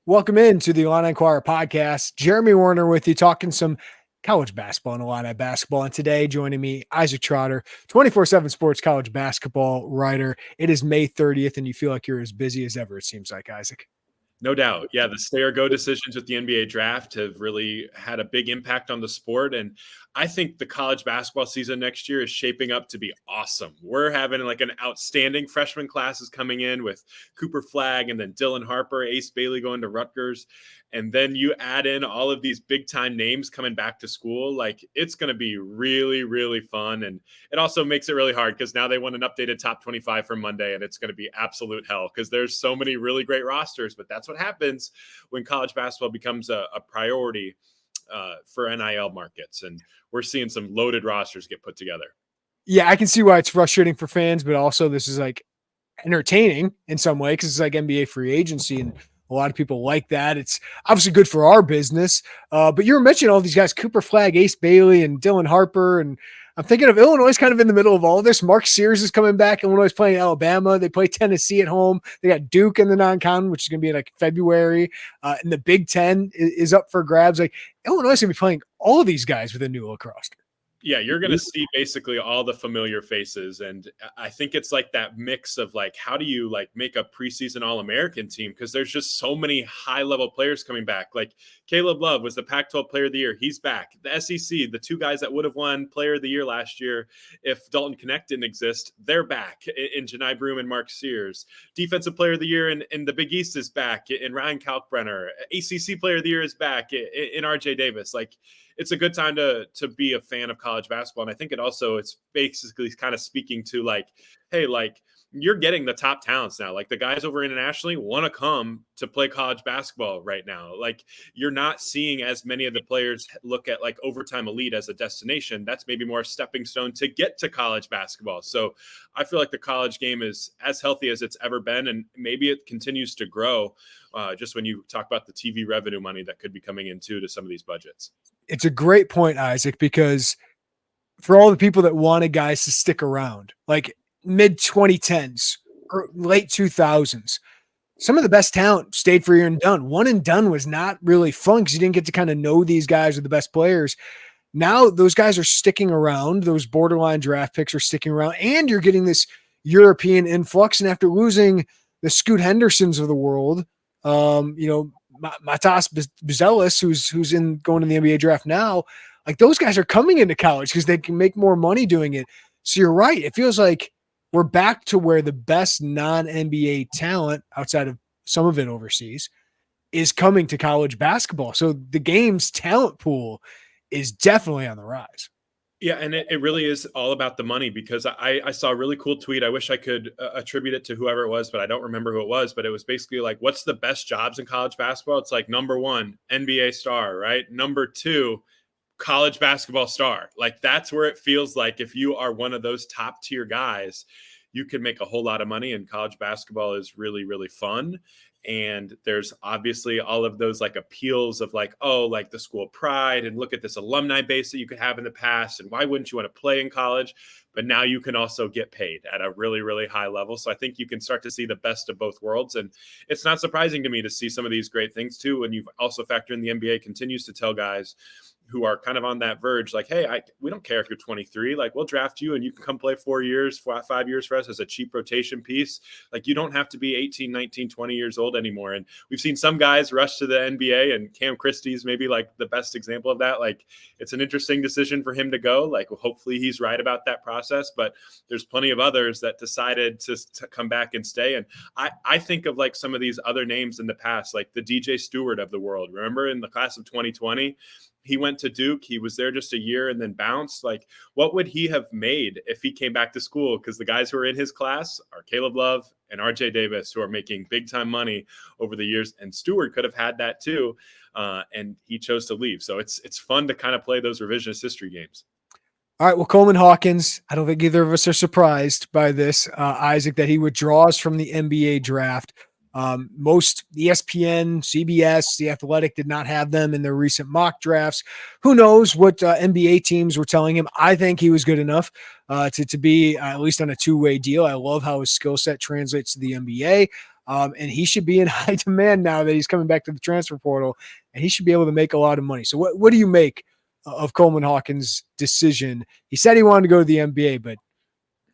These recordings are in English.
Welcome into the Illini Inquirer Podcast. Jeremy Werner with you, talking some college basketball and Illini basketball. And today, joining me, Isaac Trotter, 24/7 Sports college basketball writer. It is May 30th, and you feel like you're as busy as ever, it seems like, Isaac. No doubt. Yeah, the stay or go decisions with the NBA draft have really had a big impact on the sport. And I think the college basketball season next year is shaping up to be awesome. We're having like an outstanding freshman classes coming in with Cooper Flagg and then Dylan Harper, Ace Bailey going to Rutgers. And then you add in all of these big time names coming back to school. Like, it's going to be really, really fun. And it also makes it really hard because now they want an updated top 25 for Monday, and it's going to be absolute hell because there's so many really great rosters. But that's what happens when college basketball becomes a priority for NIL markets. And we're seeing some loaded rosters get put together. Yeah, I can see why it's frustrating for fans, but also this is like entertaining in some way because it's like NBA free agency, and a lot of people like that. It's obviously good for our business. But you were mentioning all these guys, Cooper Flagg, Ace Bailey, and Dylan Harper. And I'm thinking of Illinois kind of in the middle of all of this. Mark Sears is coming back. Illinois is playing Alabama. They play Tennessee at home. They got Duke in the non-con, which is going to be like February. And the Big Ten is up for grabs. Like, Illinois is going to be playing all of these guys with a new look roster. Yeah, you're going to see basically all the familiar faces. And I think it's like that mix of like, how do you like make a preseason All-American team? Because there's just so many high-level players coming back. Like Caleb Love was the Pac-12 Player of the Year. He's back. The SEC, the two guys that would have won Player of the Year last year if Dalton Knecht didn't exist, they're back in Janai Broome and Mark Sears. Defensive Player of the Year in the Big East is back in Ryan Kalkbrenner. ACC Player of the Year is back in RJ Davis. Like, it's a good time to be a fan of college basketball. And I think it's basically kind of speaking to like, hey, like, you're getting the top talents now. Like, the guys over internationally want to come to play college basketball right now. Like, you're not seeing as many of the players look at like Overtime Elite as a destination. That's maybe more a stepping stone to get to college basketball. So I feel like the college game is as healthy as it's ever been. And maybe it continues to grow just when you talk about the TV revenue money that could be coming into to some of these budgets. It's a great point, Isaac, because for all the people that wanted guys to stick around, like mid 2010s or late 2000s, some of the best talent stayed for a year and done. One and done was not really fun because you didn't get to kind of know these guys are the best players. Now those guys are sticking around. Those borderline draft picks are sticking around, and you're getting this European influx. And after losing the Scoot Hendersons of the world, Matas Buzelis, who's in going to the NBA draft now, like, those guys are coming into college because they can make more money doing it. So you're right. It feels like we're back to where the best non-NBA talent, outside of some of it overseas, is coming to college basketball. So the game's talent pool is definitely on the rise. Yeah, and it really is all about the money, because I saw a really cool tweet. I wish I could attribute it to whoever it was, but I don't remember who it was. But it was basically like, what's the best jobs in college basketball? It's like, number one, NBA star, right? Number two, college basketball star. Like, that's where it feels like if you are one of those top tier guys, you can make a whole lot of money, and college basketball is really, really fun. And there's obviously all of those like appeals of like, oh, like the school pride, and look at this alumni base that you could have in the past. And why wouldn't you want to play in college? But now you can also get paid at a really, really high level. So I think you can start to see the best of both worlds. And it's not surprising to me to see some of these great things too. And you've also factored in the NBA continues to tell guys who are kind of on that verge, like, hey, we don't care if you're 23, like, we'll draft you and you can come play 4 years, 5 years for us as a cheap rotation piece. Like, you don't have to be 18, 19, 20 years old anymore. And we've seen some guys rush to the NBA, and Cam Christie's maybe like the best example of that. Like, it's an interesting decision for him to go. Like, hopefully he's right about that process, but there's plenty of others that decided to come back and stay. And I think of like some of these other names in the past, like the DJ Stewart of the world. Remember in the class of 2020, he went to Duke. He was there just a year and then bounced. Like, what would he have made if he came back to school? Because the guys who are in his class are Caleb Love and RJ Davis, who are making big time money over the years. And Stewart could have had that too. And he chose to leave. So it's fun to kind of play those revisionist history games. All right. Well, Coleman Hawkins, I don't think either of us are surprised by this, Isaac, that he withdraws from the NBA draft. Most ESPN, CBS, The Athletic did not have them in their recent mock drafts. Who knows what NBA teams were telling him? I think he was good enough to be at least on a two-way deal. I love how his skill set translates to the NBA. And he should be in high demand now that he's coming back to the transfer portal, and he should be able to make a lot of money. So what do you make of Coleman Hawkins' decision? He said he wanted to go to the NBA, but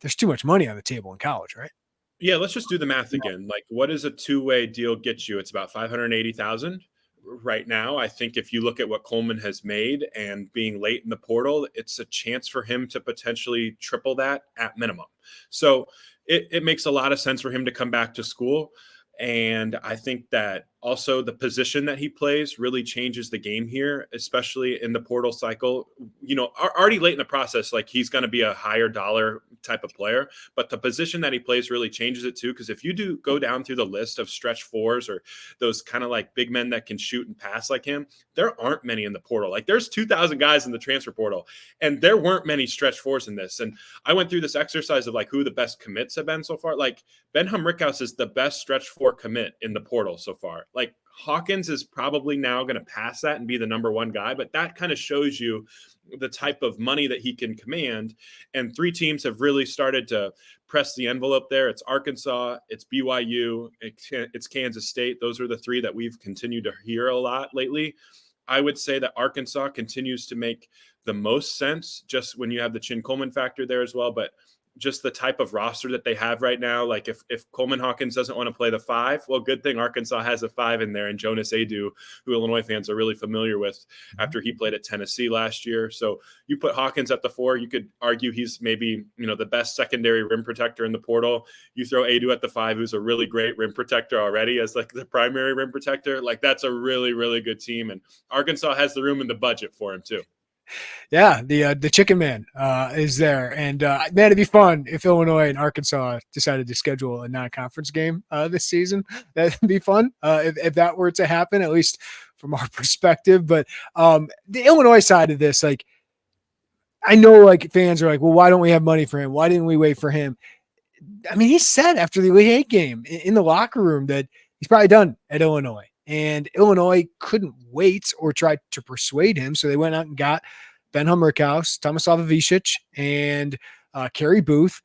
there's too much money on the table in college, right? Yeah, let's just do the math again. Like, what does a two-way deal get you? It's about 580,000 right now. I think if you look at what Coleman has made and being late in the portal, it's a chance for him to potentially triple that at minimum. So it makes a lot of sense for him to come back to school. And I think that also the position that he plays really changes the game here, especially in the portal cycle. You know, already late in the process, like he's going to be a higher dollar type of player, but the position that he plays really changes it too. Because if you do go down through the list of stretch fours or those kind of like big men that can shoot and pass like him, there aren't many in the portal. Like there's 2,000 guys in the transfer portal, and there weren't many stretch fours in this. And I went through this exercise of like who the best commits have been so far. Like Ben Rickhouse is the best stretch four commit in the portal so far. Like Hawkins is probably now going to pass that and be the number one guy, but that kind of shows you the type of money that he can command. And three teams have really started to press the envelope there. It's Arkansas, it's BYU, it's Kansas State. Those are the three that we've continued to hear a lot lately. I would say that Arkansas continues to make the most sense just when you have the Chin Coleman factor there as well. But just the type of roster that they have right now. Like if Coleman Hawkins doesn't want to play the five, well, good thing Arkansas has a five in there, and Jonas Adu, who Illinois fans are really familiar with after he played at Tennessee last year. So you put Hawkins at the four, you could argue he's maybe, you know, the best secondary rim protector in the portal. You throw Adu at the five, who's a really great rim protector already as like the primary rim protector. Like that's a really, really good team. And Arkansas has the room in the budget for him too. Yeah, the Chicken Man is there, and man, it'd be fun if Illinois and Arkansas decided to schedule a non-conference game this season. That'd be fun if that were to happen, at least from our perspective. But the Illinois side of this, like, I know like fans are like, well, why don't we have money for him? Why didn't we wait for him? I mean, he said after the Elite Eight game in the locker room that he's probably done at Illinois. And Illinois couldn't wait or try to persuade him. So they went out and got Ben Rickhouse, Tomislav Ivicic, and Kerry Booth.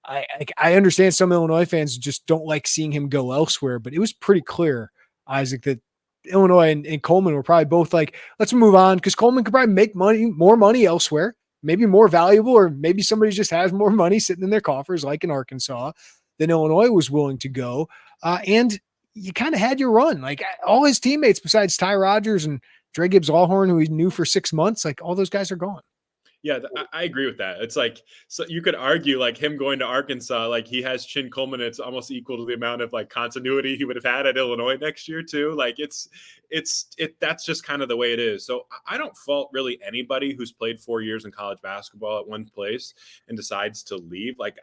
I understand some Illinois fans just don't like seeing him go elsewhere, but it was pretty clear, Isaac, that Illinois and Coleman were probably both like, let's move on, because Coleman could probably make more money elsewhere, maybe more valuable, or maybe somebody just has more money sitting in their coffers, like in Arkansas, than Illinois was willing to go. And you kind of had your run. Like all his teammates besides Ty Rodgers and Dre Gibbs-Allhorn, who he knew for 6 months, like all those guys are gone. Yeah, I agree with that. It's like, so you could argue like him going to Arkansas, like he has Chin Coleman. It's almost equal to the amount of like continuity he would have had at Illinois next year too. Like that's just kind of the way it is. So I don't fault really anybody who's played 4 years in college basketball at one place and decides to leave. Like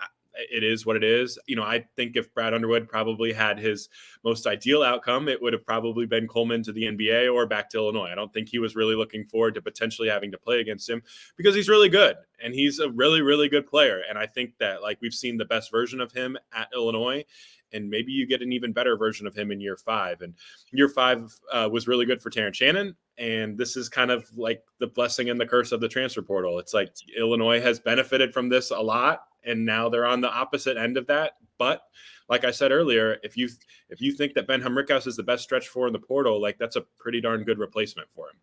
it is what it is. You know, I think if Brad Underwood probably had his most ideal outcome, it would have probably been Coleman to the NBA or back to Illinois. I don't think he was really looking forward to potentially having to play against him because he's really good and he's a really, really good player. And I think that like we've seen the best version of him at Illinois, and maybe you get an even better version of him in year 5. And year 5 was really good for Terrence Shannon. And this is kind of like the blessing and the curse of the transfer portal. It's like Illinois has benefited from this a lot, and now they're on the opposite end of that. But like I said earlier, if you think that Ben Rickhouse is the best stretch four in the portal, like that's a pretty darn good replacement for him.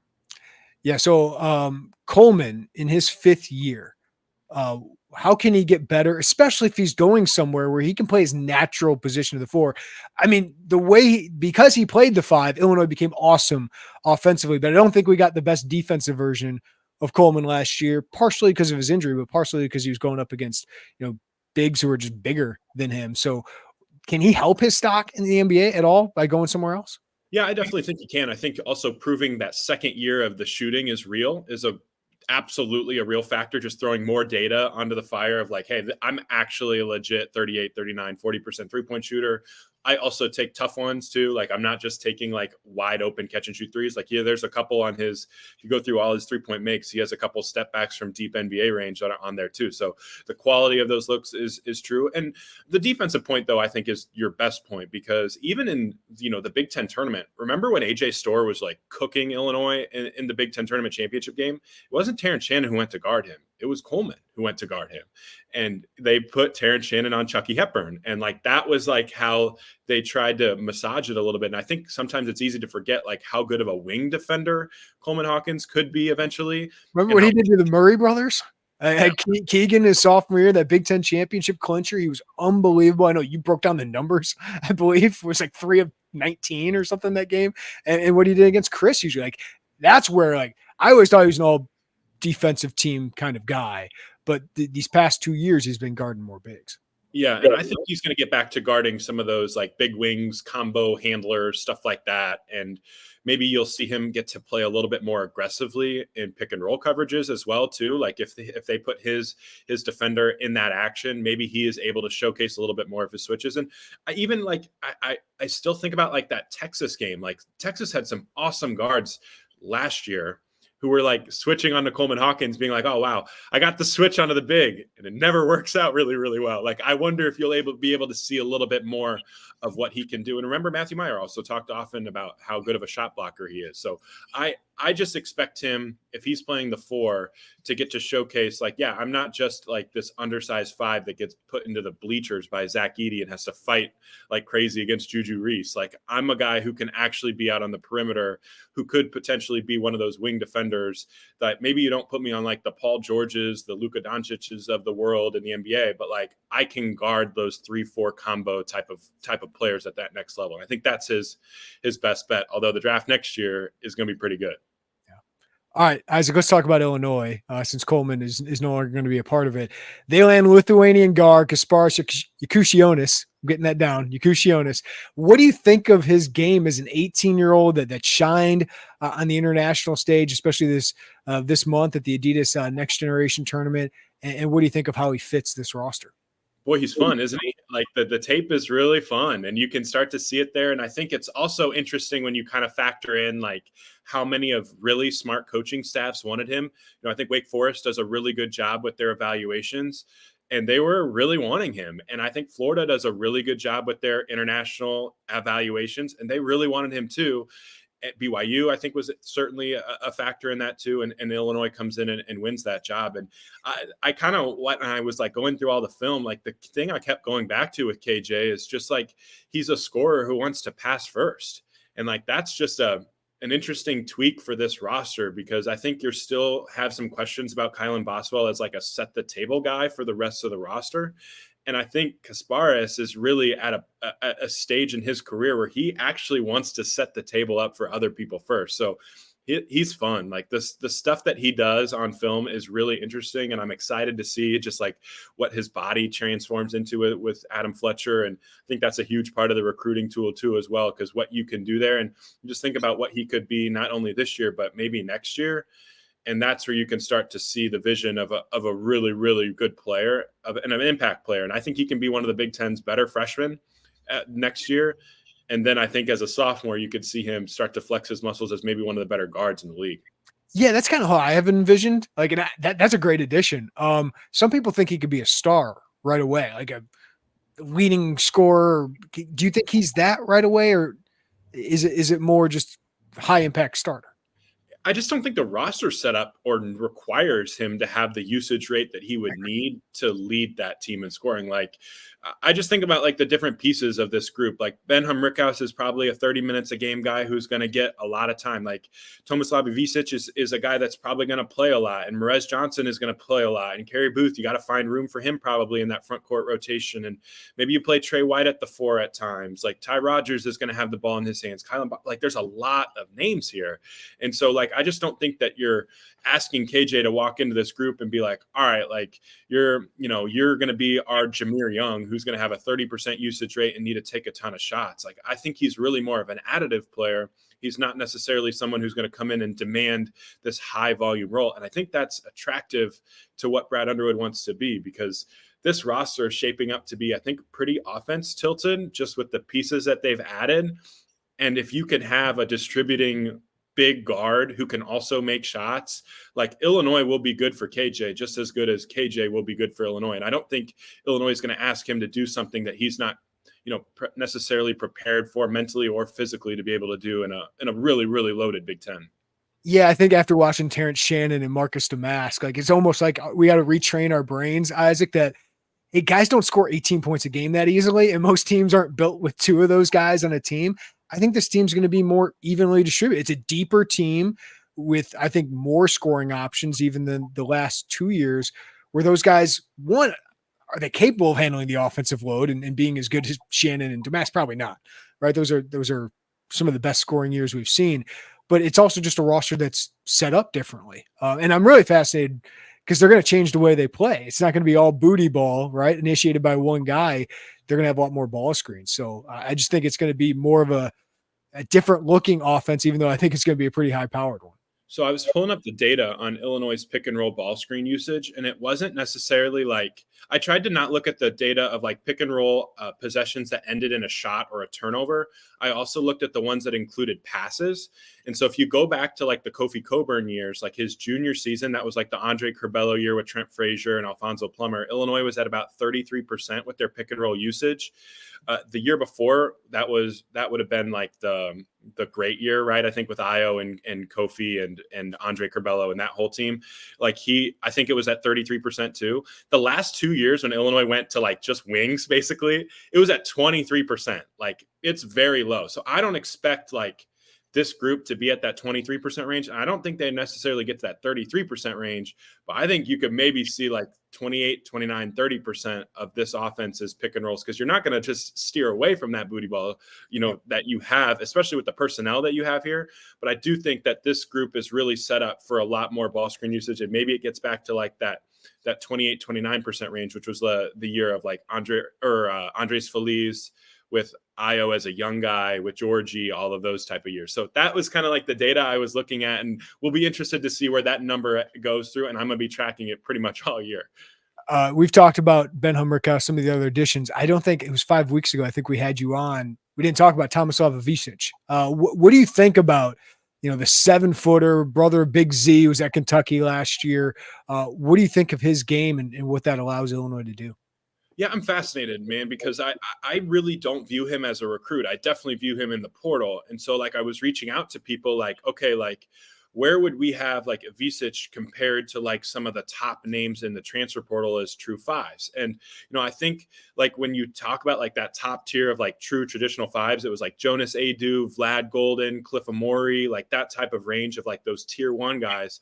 Yeah. So Coleman in his 5th year, how can he get better, especially if he's going somewhere where he can play his natural position of the 4? I mean, because he played the 5, Illinois became awesome offensively, but I don't think we got the best defensive version of Coleman last year, partially because of his injury, but partially because he was going up against, bigs who are just bigger than him. So can he help his stock in the NBA at all by going somewhere else? Yeah, I definitely think he can. I think also proving that second year of the shooting is real is absolutely a real factor. Just throwing more data onto the fire of like, hey, I'm actually a legit 38, 39, 40% three-point shooter. I also take tough ones too. Like I'm not just taking like wide open catch and shoot threes. Like, yeah, there's a couple on his, if you go through all his 3-point makes, he has a couple step backs from deep NBA range that are on there too. So the quality of those looks is true. And the defensive point though, I think is your best point, because even in, the Big Ten tournament, remember when AJ Storr was like cooking Illinois in the Big Ten tournament championship game? It wasn't Terrence Shannon who went to guard him. it was Coleman who went to guard him. And they put Terrence Shannon on Chucky Hepburn. And like, that was like how they tried to massage it a little bit. And I think sometimes it's easy to forget like how good of a wing defender Coleman Hawkins could be eventually. Remember what he did to the Murray brothers? Keegan, his sophomore year, that Big Ten championship clincher, he was unbelievable. I know you broke down the numbers, I believe. It was like 3 of 19 or something that game. And what he did against Chris, usually, like, that's where, like, I always thought he was an all defensive team kind of guy. But these past 2 years, he's been guarding more bigs. Yeah, and I think he's going to get back to guarding some of those like big wings, combo handlers, stuff like that. And maybe you'll see him get to play a little bit more aggressively in pick and roll coverages as well too. Like if they put his defender in that action, maybe he is able to showcase a little bit more of his switches. And I still think about like that Texas game. Like Texas had some awesome guards last year who were like switching onto Coleman Hawkins, being like, oh, wow, I got the switch onto the big, and it never works out really, really well. Like, I wonder if you'll be able to see a little bit more of what he can do. And remember, Matthew Meyer also talked often about how good of a shot blocker he is. So I just expect him, if he's playing the 4, to get to showcase, like, yeah, I'm not just like this undersized 5 that gets put into the bleachers by Zach Edey and has to fight like crazy against Juju Reese. Like, I'm a guy who can actually be out on the perimeter, who could potentially be one of those wing defenders that maybe you don't put me on like the Paul Georges, the Luka Doncic's of the world in the NBA, but like I can guard those 3-4 combo type of players at that next level. I think that's his best bet, although the draft next year is going to be pretty good. All right, Isaac, let's talk about Illinois, since Coleman is no longer going to be a part of it. They land Lithuanian guard Kasparas Jakucionis. I'm getting that down, Jakucionis. What do you think of his game as an 18-year-old that shined on the international stage, especially this month at the Adidas Next Generation Tournament? And what do you think of how he fits this roster? Boy, he's fun, isn't he? Like the tape is really fun, and you can start to see it there. And I think it's also interesting when you kind of factor in like how many of really smart coaching staffs wanted him. I think Wake Forest does a really good job with their evaluations, and they were really wanting him. And I think Florida does a really good job with their international evaluations, and they really wanted him too. At BYU, I think, was certainly a factor in that too. And Illinois comes in and wins that job. And I kind of, when I was like going through all the film, like the thing I kept going back to with KJ is just like, he's a scorer who wants to pass first. And like, that's just an interesting tweak for this roster, because I think you still have some questions about Kylan Boswell as like a set the table guy for the rest of the roster. And I think Kasparas is really at a stage in his career where he actually wants to set the table up for other people first. So he's fun. Like the stuff that he does on film is really interesting. And I'm excited to see just like what his body transforms into it with Adam Fletcher. And I think that's a huge part of the recruiting tool too, as well, because what you can do there, and just think about what he could be not only this year, but maybe next year. And that's where you can start to see the vision of a really, really good player and an impact player. And I think he can be one of the Big Ten's better freshmen next year. And then I think as a sophomore, you could see him start to flex his muscles as maybe one of the better guards in the league. Yeah, that's kind of how I have envisioned. Like, and that's a great addition. Some people think he could be a star right away, like a leading scorer. Do you think he's that right away, or is it more just high impact starter? I just don't think the roster setup or requires him to have the usage rate that he would need to lead that team in scoring. Like, I just think about like the different pieces of this group. Like Ben Humrickhouse is probably a 30 minutes a game guy who's going to get a lot of time. Like Tomislav Ivicic is a guy that's probably going to play a lot, and Merez Johnson is going to play a lot. And Kerry Booth, you got to find room for him probably in that front court rotation. And maybe you play Trey White at the 4 at times. Like Ty Rodgers is going to have the ball in his hands. Like there's a lot of names here. And so like, I just don't think that you're asking KJ to walk into this group and be like, all right, like you're going to be our Jameer Young, who's going to have a 30% usage rate and need to take a ton of shots. Like, I think he's really more of an additive player. He's not necessarily someone who's going to come in and demand this high volume role. And I think that's attractive to what Brad Underwood wants to be, because this roster is shaping up to be, I think, pretty offense tilted just with the pieces that they've added. And if you can have a distributing big guard who can also make shots, like Illinois will be good for KJ just as good as KJ will be good for Illinois. And I don't think Illinois is going to ask him to do something that he's not, necessarily prepared for mentally or physically to be able to do in a really, really loaded Big Ten. Yeah, I think after watching Terrence Shannon and Marcus Damask, like it's almost like we got to retrain our brains, Isaac, that hey, guys don't score 18 points a game that easily, and most teams aren't built with two of those guys on a team. I think this team's going to be more evenly distributed. It's a deeper team with, I think, more scoring options even than the last 2 years, where those guys, one, are they capable of handling the offensive load and being as good as Shannon and Damask? Probably not, right? Those are some of the best scoring years we've seen. But it's also just a roster that's set up differently. And I'm really fascinated because they're going to change the way they play. It's not going to be all booty ball, right? Initiated by one guy. They're going to have a lot more ball screens. So I just think it's going to be more of a different looking offense, even though I think it's going to be a pretty high powered one. So I was pulling up the data on Illinois' pick and roll ball screen usage, and it wasn't necessarily like I tried to not look at the data of like pick and roll possessions that ended in a shot or a turnover. I also looked at the ones that included passes. And so if you go back to like the Kofi Coburn years, like his junior season, that was like the Andre Curbelo year with Trent Frazier and Alfonso Plummer. Illinois was at about 33% with their pick and roll usage. The year before that would have been like the great year, right? I think with Io and Kofi and Andre Curbelo and that whole team, like I think it was at 33% too. The last 2 years when Illinois went to like just wings, basically, it was at 23%. Like it's very low. So I don't expect like this group to be at that 23% range. I don't think they necessarily get to that 33% range, but I think you could maybe see like 28, 29, 30% of this offense is pick and rolls, because you're not going to just steer away from that booty ball, that you have, especially with the personnel that you have here. But I do think that this group is really set up for a lot more ball screen usage, and maybe it gets back to like that 28, 29% range, which was the year of like Andres Feliz with Io as a young guy, with Georgie, all of those type of years. So that was kind of like the data I was looking at, and we'll be interested to see where that number goes through. And I'm going to be tracking it pretty much all year. We've talked about Ben Hummerka, some of the other additions. I don't think it was 5 weeks ago. I think we had you on. We didn't talk about Tomislav Ivicic. What do you think about, the 7-footer brother of Big Z, who was at Kentucky last year? What do you think of his game and what that allows Illinois to do? Yeah, I'm fascinated, man, because I really don't view him as a recruit. I definitely view him in the portal. And so like I was reaching out to people like, okay, like where would we have like Ivicic compared to like some of the top names in the transfer portal as true fives? And, I think like when you talk about like that top tier of like true traditional fives, it was like Jonas Adu, Vlad Golden, Cliff Amori, like that type of range of like those tier one guys.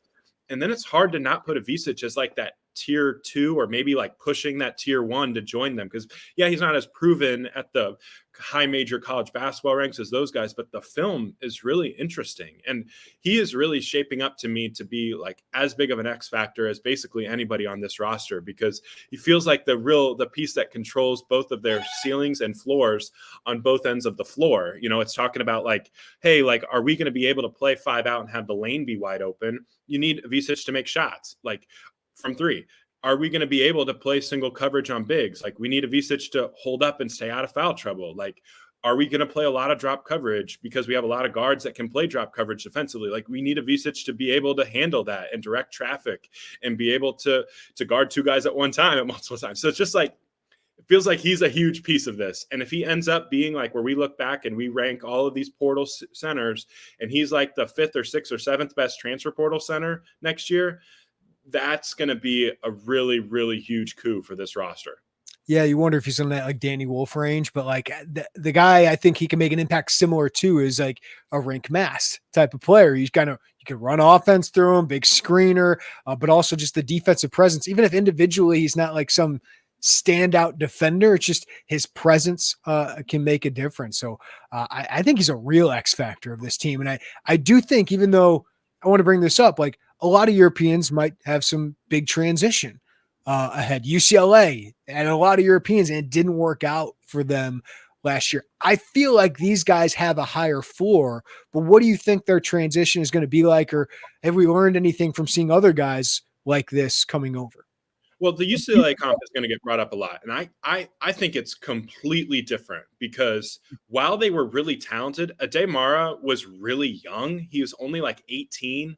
And then it's hard to not put Ivicic as like that tier two, or maybe like pushing that tier one to join them. Because yeah, he's not as proven at the high major college basketball ranks as those guys, but the film is really interesting. And he is really shaping up to me to be like as big of an X factor as basically anybody on this roster, because he feels like the piece that controls both of their ceilings and floors on both ends of the floor. It's talking about like, hey, like, are we going to be able to play 5 out and have the lane be wide open? You need Ivicic to make shots. Like, from 3, are we going to be able to play single coverage on bigs? Like, we need Ivicic to hold up and stay out of foul trouble. Like, are we going to play a lot of drop coverage because we have a lot of guards that can play drop coverage defensively? Like, we need Ivicic to be able to handle that and direct traffic and be able to guard 2 guys at one time at multiple times. So it's just like, it feels like he's a huge piece of this. And if he ends up being like where we look back and we rank all of these portal centers, and he's like the 5th or 6th or 7th best transfer portal center next year, that's going to be a really, really huge coup for this roster. Yeah, you wonder if he's in that like Danny Wolf range, but like the guy I think he can make an impact similar to is like a Rink Mass type of player. You can run offense through him, big screener, but also just the defensive presence. Even if individually he's not like some standout defender, it's just his presence can make a difference. So I think he's a real X factor of this team. And I do think, even though I want to bring this up, like a lot of Europeans might have some big transition ahead. UCLA and a lot of Europeans, and it didn't work out for them last year. I feel like these guys have a higher floor, but what do you think their transition is going to be like? Or have we learned anything from seeing other guys like this coming over? Well, the UCLA comp is going to get brought up a lot, and I think it's completely different because while they were really talented, Ademara was really young. He was only like 18,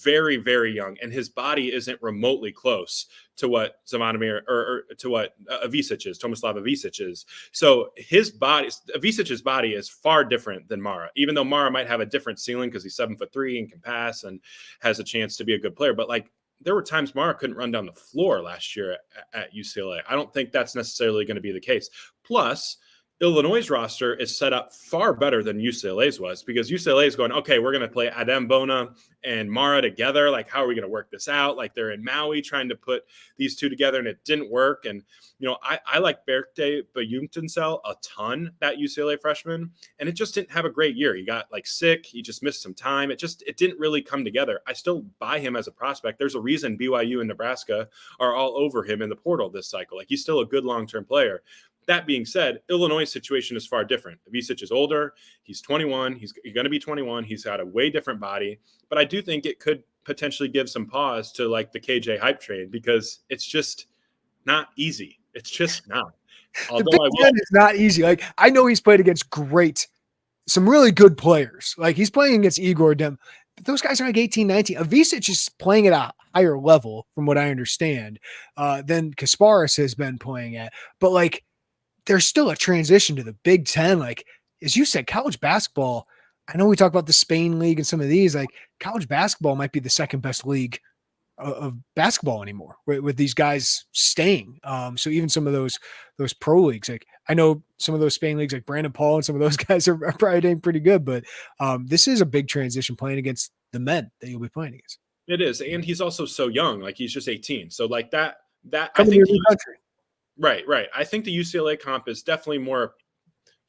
very, very young, and his body isn't remotely close to what Zvonimir or to what Avicic is, Tomislav Avicic is. So Avicic's body is far different than Mara, even though Mara might have a different ceiling because he's 7'3" and can pass and has a chance to be a good player. But like, there were times Mara couldn't run down the floor last year at UCLA. I don't think that's necessarily going to be the case. Plus, Illinois' roster is set up far better than UCLA's was because UCLA is going, okay, we're going to play Adem Bona and Mara together. Like, how are we going to work this out? Like, they're in Maui trying to put these two together, and it didn't work. And, you know, I like Berkte Bayumtensel a ton, that UCLA freshman, and it just didn't have a great year. He got like sick. He just missed some time. It didn't really come together. I still buy him as a prospect. There's a reason BYU and Nebraska are all over him in the portal this cycle. Like, he's still a good long-term player. That being said, Illinois' situation is far different. Avicic is older. He's 21. He's going to be 21. He's got a way different body. But I do think it could potentially give some pause to like the KJ hype train because it's just not easy. It's just not. The Big Ten is not easy. Like, I know he's played against some really good players. Like, he's playing against Igor Dem. But those guys are like 18, 19. Avicic is playing at a higher level, from what I understand, than Kasparas has been playing at. But like, there's still a transition to the Big Ten. Like, as you said, college basketball, I know we talk about the Spain league and some of these, like college basketball might be the second best league of basketball anymore with these guys staying. So even some of those pro leagues, like I know some of those Spain leagues, like Brandon Paul and some of those guys are probably doing pretty good, but this is a big transition playing against the men that you'll be playing against. It is. And he's also so young, like he's just 18. So like that I think country. Right. I think the UCLA comp is definitely more,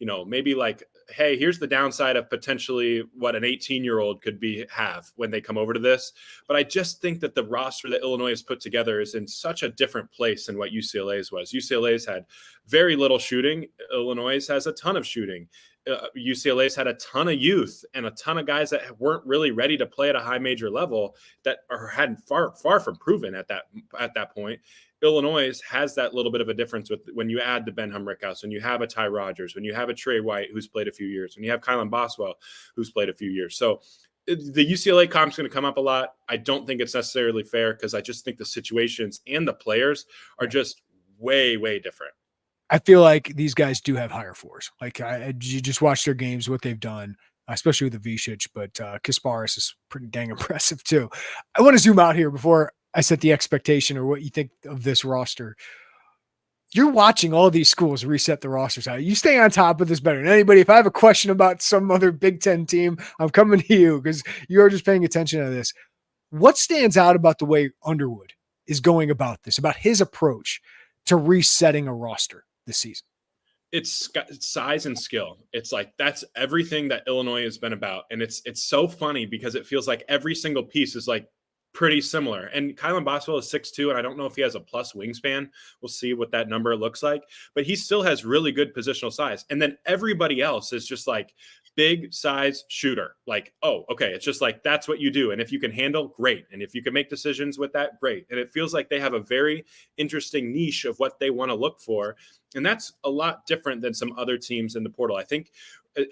you know, maybe like, hey, here's the downside of potentially what an 18-year-old could have when they come over to this. But I just think that the roster that Illinois has put together is in such a different place than what UCLA's was. UCLA's had very little shooting. Illinois has a ton of shooting. UCLA's had a ton of youth and a ton of guys that weren't really ready to play at a high major level that hadn't far from proven at that point. Illinois has that little bit of a difference with when you add the Ben Rickhouse, when you have a Ty Rogers, when you have a Trey White who's played a few years, when you have Kylan Boswell who's played a few years. So the UCLA comp's going to come up a lot. I don't think it's necessarily fair because I just think the situations and the players are just way, way different. I feel like these guys do have higher floors. Like you just watch their games, what they've done, especially with the Avicic, but Kasparas is pretty dang impressive too. I want to zoom out here before I set the expectation or what you think of this roster. You're watching all these schools reset the rosters out. You stay on top of this better than anybody. If I have a question about some other Big Ten team, I'm coming to you because you're just paying attention to this. What stands out about the way Underwood is going about this, about his approach to resetting a roster this season? It's size and skill. It's like that's everything that Illinois has been about. And it's so funny because it feels like every single piece is like pretty similar. And Kylan Boswell is 6'2", and I don't know if he has a plus wingspan. We'll see what that number looks like. But he still has really good positional size. And then everybody else is just like big size shooter. Like, oh, okay. It's just like that's what you do. And if you can handle, great. And if you can make decisions with that, great. And it feels like they have a very interesting niche of what they want to look for. And that's a lot different than some other teams in the portal. I think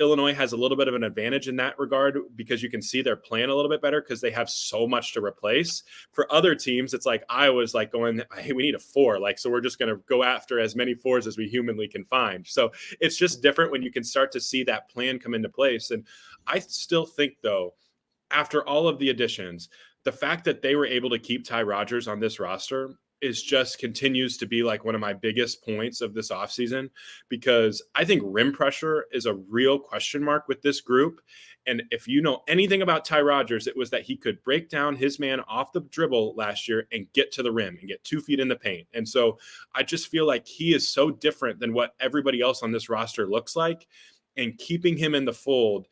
Illinois has a little bit of an advantage in that regard because you can see their plan a little bit better because they have so much to replace. For other teams, it's like Iowa's like going, hey, we need a 4. Like, so we're just going to go after as many 4s as we humanly can find. So it's just different when you can start to see that plan come into place. And I still think, though, after all of the additions, the fact that they were able to keep Ty Rogers on this roster is just continues to be like one of my biggest points of this offseason, because I think rim pressure is a real question mark with this group. And if you know anything about Ty Rogers, it was that he could break down his man off the dribble last year and get to the rim and get 2 feet in the paint. And so I just feel like he is so different than what everybody else on this roster looks like, and keeping him in the fold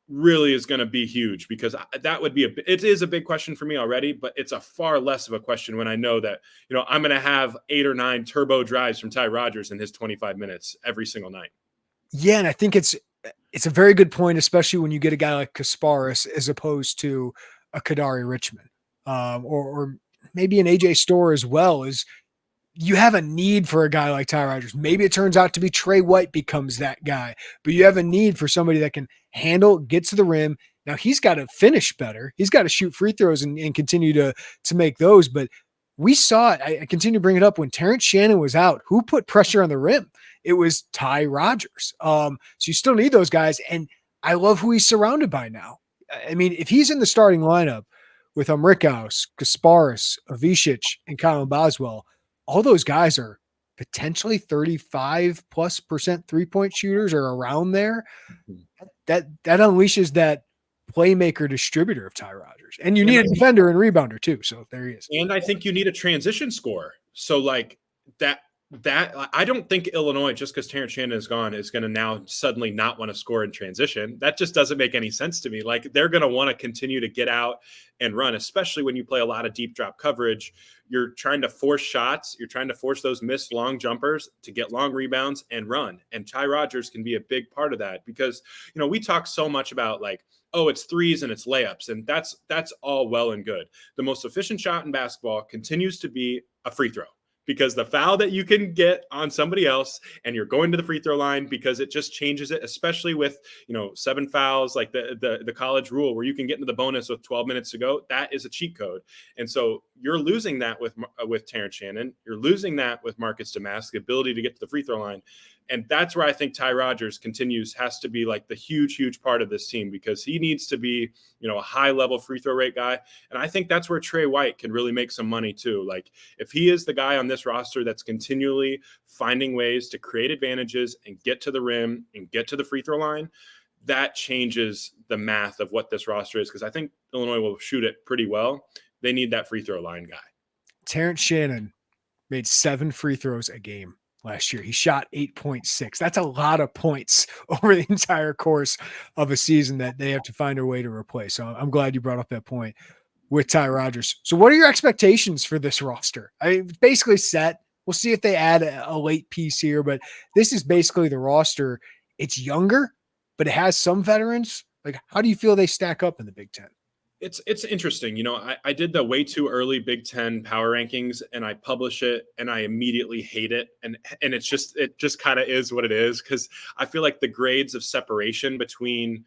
really is going to be huge, because that would be it is a big question for me already, but it's a far less of a question when I know that, you know, I'm going to have 8 or 9 turbo drives from Ty Rogers in his 25 minutes every single night. Yeah. And I think it's a very good point, especially when you get a guy like Kasparas as opposed to a Kadari Richmond, or maybe an AJ Store as well, is you have a need for a guy like Ty Rodgers. Maybe it turns out to be Trey White becomes that guy, but you have a need for somebody that can handle, get to the rim. Now he's got to finish better. He's got to shoot free throws and continue to make those. But we saw it. I continue to bring it up when Terrence Shannon was out. Who put pressure on the rim? It was Ty Rodgers. So you still need those guys. And I love who he's surrounded by now. I mean, if he's in the starting lineup with Rickhouse, Kasparas, Avicic, and Colin Boswell, all those guys are potentially 35+% 3-point shooters or around there. That unleashes that playmaker distributor of Ty Rodgers. And you need a defender and rebounder too. So there he is. And I think you need a transition scorer. So like that I don't think Illinois, just because Terrence Shannon is gone, is going to now suddenly not want to score in transition. That just doesn't make any sense to me. Like they're going to want to continue to get out and run, especially when you play a lot of deep drop coverage. You're trying to force shots. You're trying to force those missed long jumpers to get long rebounds and run. And Ty Rodgers can be a big part of that because, we talk so much about like, oh, it's threes and it's layups. And that's all well and good. The most efficient shot in basketball continues to be a free throw. Because the foul that you can get on somebody else and you're going to the free throw line because it just changes it, especially with, 7 fouls, like the college rule where you can get into the bonus with 12 minutes to go. That is a cheat code. And so you're losing that with Terrence Shannon. You're losing that with Marcus Damask, the ability to get to the free throw line. And that's where I think Ty Rodgers has to be like the huge, huge part of this team because he needs to be, a high level free throw rate guy. And I think that's where Trey White can really make some money too. Like if he is the guy on this roster that's continually finding ways to create advantages and get to the rim and get to the free throw line, that changes the math of what this roster is. Because I think Illinois will shoot it pretty well. They need that free throw line guy. Terrence Shannon made 7 free throws a game last year. He shot 8.6. That's a lot of points over the entire course of a season that they have to find a way to replace. So I'm glad you brought up that point with Ty Rodgers. So what are your expectations for this roster? I mean, it's basically set. We'll see if they add a late piece here, but this is basically the roster. It's younger, but it has some veterans. Like, how do you feel they stack up in the Big Ten? It's interesting. I did the way too early Big Ten power rankings and I publish it and I immediately hate it. And it just kind of is what it is. Cause I feel like the grades of separation between,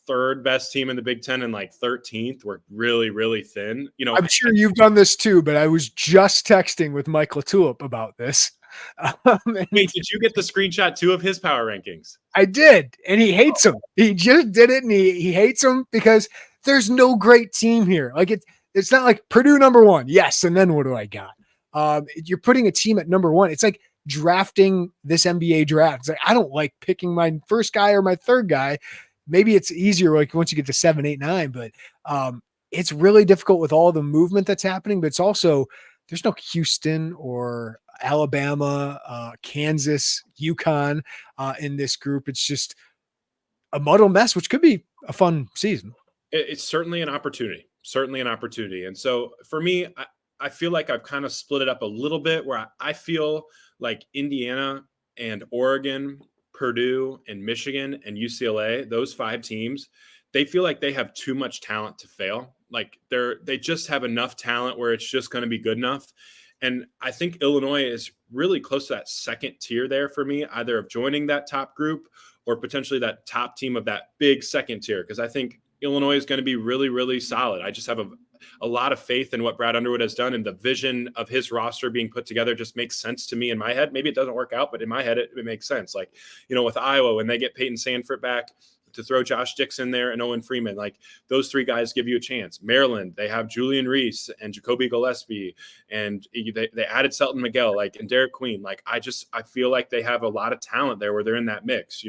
third best team in the Big Ten and like 13th were really, really thin. I'm sure you've done this too, but I was just texting with Mike LaTulip about this. Wait, did you get the screenshot too of his power rankings? I did. And he hates them. He just did it. And he hates them because there's no great team here. Like it's not like Purdue number 1. Yes. And then what do I got? You're putting a team at number 1. It's like drafting this NBA draft. It's like, I don't like picking my first guy or my third guy. Maybe it's easier like once you get to 7, 8, 9, but it's really difficult with all the movement that's happening. But it's also, there's no Houston or Alabama, Kansas, UConn in this group. It's just a muddled mess, which could be a fun season. It's certainly an opportunity. And so for me, I feel like I've kind of split it up a little bit where I feel like Indiana and Oregon, Purdue and Michigan and UCLA, those 5 teams, they feel like they have too much talent to fail. Like they just have enough talent where it's just going to be good enough. And I think Illinois is really close to that second tier there for me, either of joining that top group or potentially that top team of that big second tier. Because I think Illinois is going to be really, really solid. I just have a lot of faith in what Brad Underwood has done, and the vision of his roster being put together just makes sense to me in my head. Maybe it doesn't work out, but in my head, it makes sense. Like, with Iowa, when they get Peyton Sandfort back, to throw Josh Dixon there and Owen Freeman, like those 3 guys give you a chance. Maryland, they have Julian Reese and Jacoby Gillespie, and they added Selton Miguel, and Derek Queen. Like, I feel like they have a lot of talent there where they're in that mix.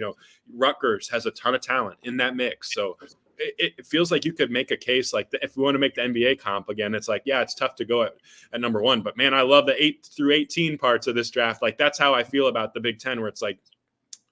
Rutgers has a ton of talent in that mix. So it feels like you could make a case if we want to make the NBA comp again, it's like, yeah, it's tough to go at number 1, but man, I love the 8 through 18 parts of this draft. Like, that's how I feel about the Big Ten, where it's like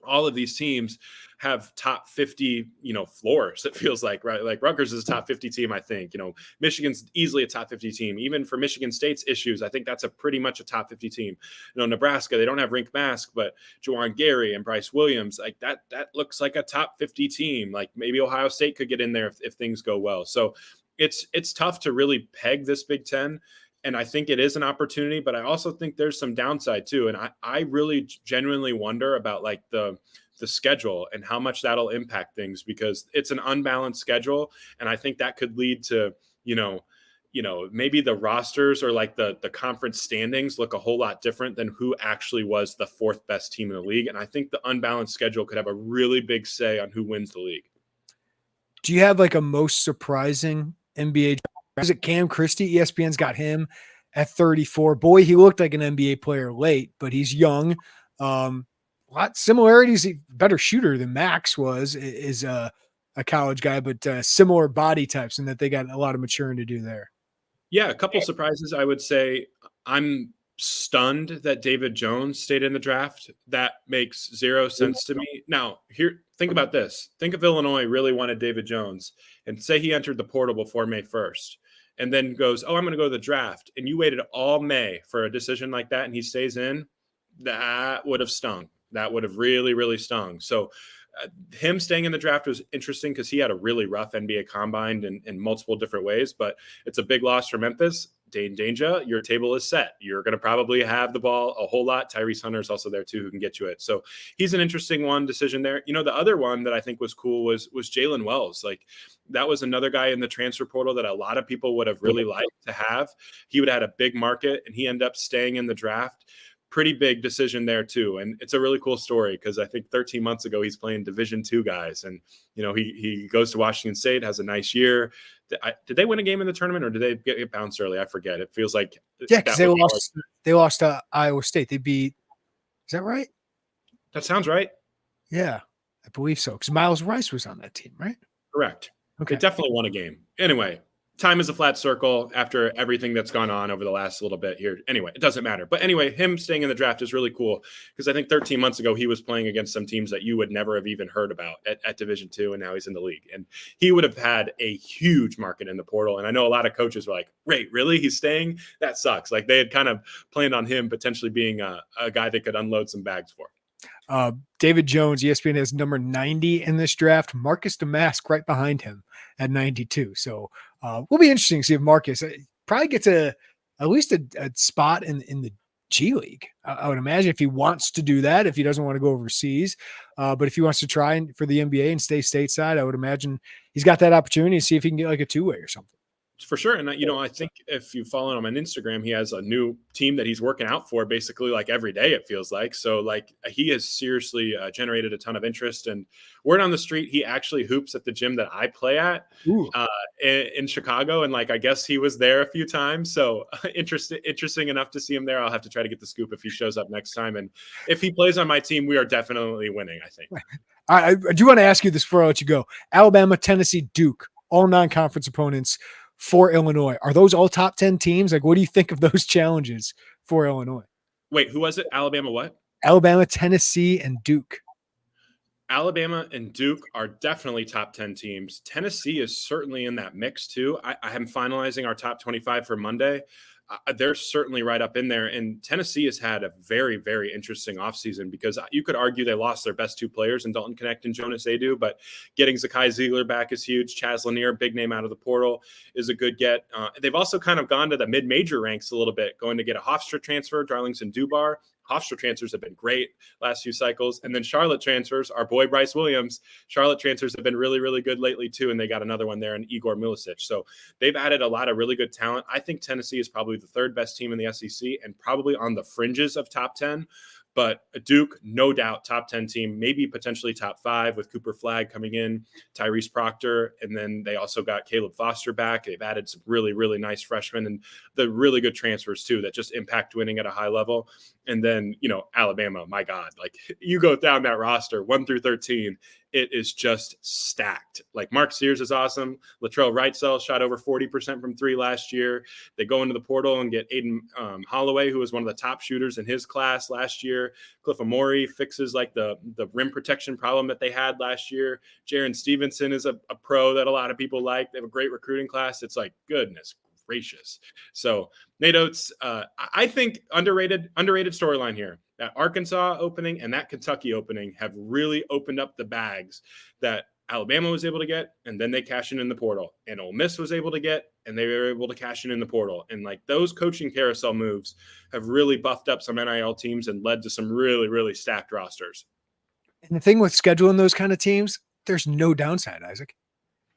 all of these teams have top 50, floors. It feels like, right? Like Rutgers is a top 50 team. I think, Michigan's easily a top 50 team. Even for Michigan State's issues, I think that's pretty much a top 50 team. Nebraska, they don't have Rink Mask, but Juwan Gary and Bryce Williams, like that looks like a top 50 team. Like maybe Ohio State could get in there if things go well. So it's tough to really peg this Big Ten. And I think it is an opportunity, but I also think there's some downside too. And I really genuinely wonder about like the schedule and how much that'll impact things, because it's an unbalanced schedule. And I think that could lead to, maybe the rosters or like the conference standings look a whole lot different than who actually was the fourth best team in the league. And I think the unbalanced schedule could have a really big say on who wins the league. Do you have like a most surprising NBA? Is it Cam Christie? ESPN's got him at 34. Boy, he looked like an NBA player late, but he's young. A lot similarities. Better shooter than Max was, is a college guy, but similar body types, and that they got a lot of maturing to do there. Yeah, a couple surprises. I would say I'm stunned that David Jones stayed in the draft. That makes zero sense to me. Now, think about this. Think if Illinois really wanted David Jones and say he entered the portal before May 1st and then goes, oh, I'm going to go to the draft. And you waited all May for a decision like that and he stays in, that would have stung. That would have really, really stung. So him staying in the draft was interesting because he had a really rough NBA combine in multiple different ways, but it's a big loss for Memphis. Dane Danger, your table is set. You're going to probably have the ball a whole lot. Tyrese Hunter is also there too, who can get you it. So he's an interesting decision there. The other one that I think was cool was Jalen Wells. Like that was another guy in the transfer portal that a lot of people would have really liked to have. He would have had a big market and he ended up staying in the draft. Pretty big decision there too. And it's a really cool story because I think 13 months ago, he's playing Division II guys. And, he goes to Washington State, has a nice year. Did they win a game in the tournament or did they get bounced early? I forget. It feels like. Yeah, because they lost to Iowa State. They beat, is that right? That sounds right. Yeah, I believe so. Because Miles Rice was on that team, right? Correct. Okay. They definitely won a game. Anyway, time is a flat circle after everything that's gone on over the last little bit here. Anyway, it doesn't matter. But anyway, him staying in the draft is really cool because I think 13 months ago, he was playing against some teams that you would never have even heard about at Division II, and now he's in the league. And he would have had a huge market in the portal. And I know a lot of coaches were like, wait, really? He's staying? That sucks. Like they had kind of planned on him potentially being a guy that could unload some bags for. David Jones, ESPN has number 90 in this draft. Marcus Damask right behind him at 92. So will be interesting to see if Marcus probably gets at least a spot in the G League. I would imagine if he wants to do that, if he doesn't want to go overseas. But if he wants to try for the NBA and stay stateside, I would imagine he's got that opportunity to see if he can get like a two-way or something. For sure. And, I think if you follow him on Instagram, he has a new team that he's working out for basically like every day, it feels like. So like he has seriously generated a ton of interest. And word on the street, he actually hoops at the gym that I play at in Chicago. And like, I guess he was there a few times. So interesting enough to see him there. I'll have to try to get the scoop if he shows up next time. And if he plays on my team, we are definitely winning, I think. I do want to ask you this before I let you go. Alabama, Tennessee, Duke, all non-conference opponents for Illinois. Are those all top 10 teams? Like, what do you think of those challenges for Illinois? Wait, who was it? Alabama what? Alabama, Tennessee, and Duke. Alabama and Duke are definitely top 10 teams. Tennessee is certainly in that mix too. I am finalizing our top 25 for Monday. They're certainly right up in there. And Tennessee has had a very, very interesting offseason because you could argue they lost their best two players in Dalton Knecht and Jonas Adu, but getting Zakai Ziegler back is huge. Chaz Lanier, big name out of the portal, is a good get. They've also kind of gone to the mid-major ranks a little bit, going to get a Hofstra transfer, Darlington Dubar. Hofstra transfers have been great last few cycles. And then Charlotte transfers, our boy Bryce Williams. Charlotte transfers have been really, really good lately too. And they got another one there in Igor Milicic. So they've added a lot of really good talent. I think Tennessee is probably the third best team in the SEC and probably on the fringes of top 10. But Duke, no doubt, top 10 team, maybe potentially top 5 with Cooper Flagg coming in, Tyrese Proctor, and then they also got Caleb Foster back. They've added some really, really nice freshmen and the really good transfers too that just impact winning at a high level. And then, Alabama, my God, like you go down that roster 1 through 13, it is just stacked. Like Mark Sears is awesome. Latrell Wrightsell shot over 40% from 3 last year. They go into the portal and get Aiden Holloway, who was one of the top shooters in his class last year. Cliff Amore fixes like the rim protection problem that they had last year. Jaron Stevenson is a pro that a lot of people like. They have a great recruiting class. It's like, goodness gracious. So Nate Oates, I think underrated storyline here. That Arkansas opening and that Kentucky opening have really opened up the bags that Alabama was able to get, and then they cashed in the portal, and Ole Miss was able to get, and they were able to cash in the portal. And like those coaching carousel moves have really buffed up some NIL teams and led to some really, really stacked rosters. And the thing with scheduling those kind of teams, there's no downside, Isaac.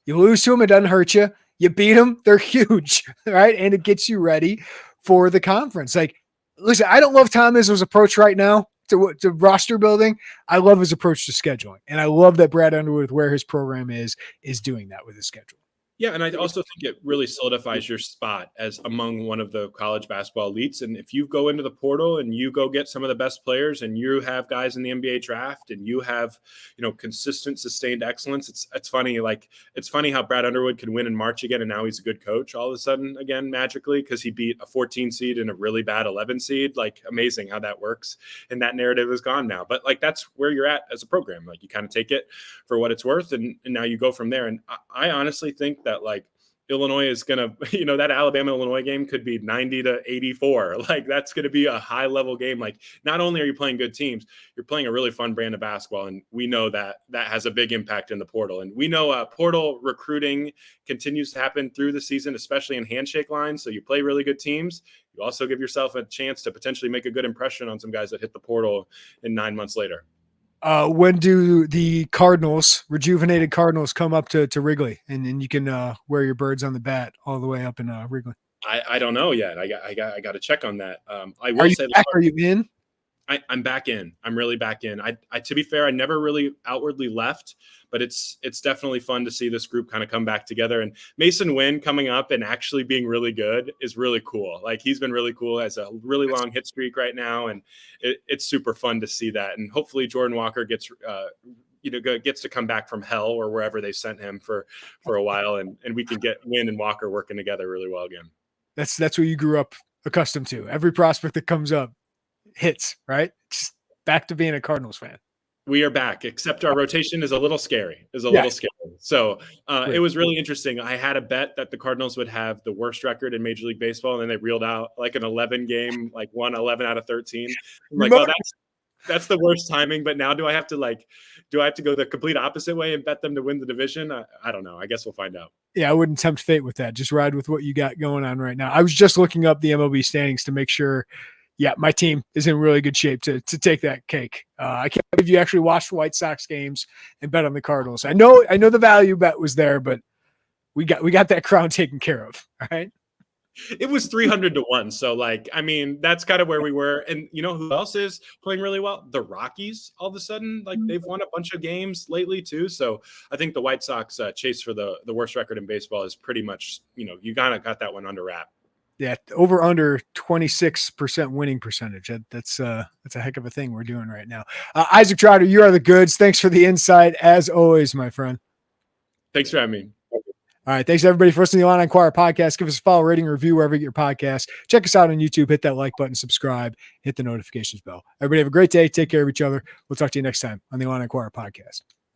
You lose to them, it doesn't hurt you. You beat them, they're huge, right? And it gets you ready for the conference. Like, listen, I don't love Tom Izzo's approach right now to roster building. I love his approach to scheduling. And I love that Brad Underwood, where his program is doing that with his schedule. Yeah, and I also think it really solidifies your spot as among one of the college basketball elites. And if you go into the portal and you go get some of the best players and you have guys in the NBA draft and you have, consistent, sustained excellence, it's funny. Like, it's funny how Brad Underwood can win in March again, and now he's a good coach all of a sudden again, magically, because he beat a 14 seed and a really bad 11 seed. Like, amazing how that works. And that narrative is gone now. But like, that's where you're at as a program. Like, you kind of take it for what it's worth, and now you go from there. And I honestly think that like Illinois is going to, that Alabama-Illinois game could be 90-84. Like, that's going to be a high level game. Like, not only are you playing good teams, you're playing a really fun brand of basketball. And we know that has a big impact in the portal. And we know portal recruiting continues to happen through the season, especially in handshake lines. So you play really good teams. You also give yourself a chance to potentially make a good impression on some guys that hit the portal in 9 months later. When do the Cardinals, rejuvenated Cardinals, come up to Wrigley, and you can wear your birds on the bat all the way up in Wrigley? I don't know yet. I got to check on that. I will Are you say, back? Are you in? I'm back in. I'm really back in. I to be fair, I never really outwardly left, but it's definitely fun to see this group kind of come back together. And Mason Wynn coming up and actually being really good is really cool. Like, he's been really cool, has a really long hit streak right now, and it's super fun to see that. And hopefully Jordan Walker gets to come back from hell or wherever they sent him for a while, and we can get Wynn and Walker working together really well again. That's what you grew up accustomed to. Every prospect that comes up hits, right? Just back to being a Cardinals fan. We are back, except our rotation is a little scary. So it was really interesting. I had a bet that the Cardinals would have the worst record in Major League Baseball, and then they reeled out like an 11 game, like 11 out of 13. I'm like, well, that's the worst timing. But now do I have to go the complete opposite way and bet them to win the division? I don't know. I guess we'll find out. Yeah, I wouldn't tempt fate with that. Just ride with what you got going on right now. I was just looking up the MLB standings to make sure. Yeah, my team is in really good shape to take that cake. I can't believe you actually watched White Sox games and bet on the Cardinals. I know the value bet was there, but we got that crown taken care of. All right. It was 300-1. So that's kind of where we were. And you know who else is playing really well? The Rockies. All of a sudden, they've won a bunch of games lately too. So I think the White Sox chase for the worst record in baseball is pretty much, you kind of got that one under wrap. Yeah, over under 26% winning percentage. That's a heck of a thing we're doing right now. Isaac Trotter, you are the goods. Thanks for the insight, as always, my friend. Thanks for having me. All right, thanks everybody for listening to the Illini Inquirer Podcast. Give us a follow, rating, review wherever you get your podcast. Check us out on YouTube. Hit that like button, subscribe, hit the notifications bell. Everybody have a great day. Take care of each other. We'll talk to you next time on the Illini Inquirer Podcast.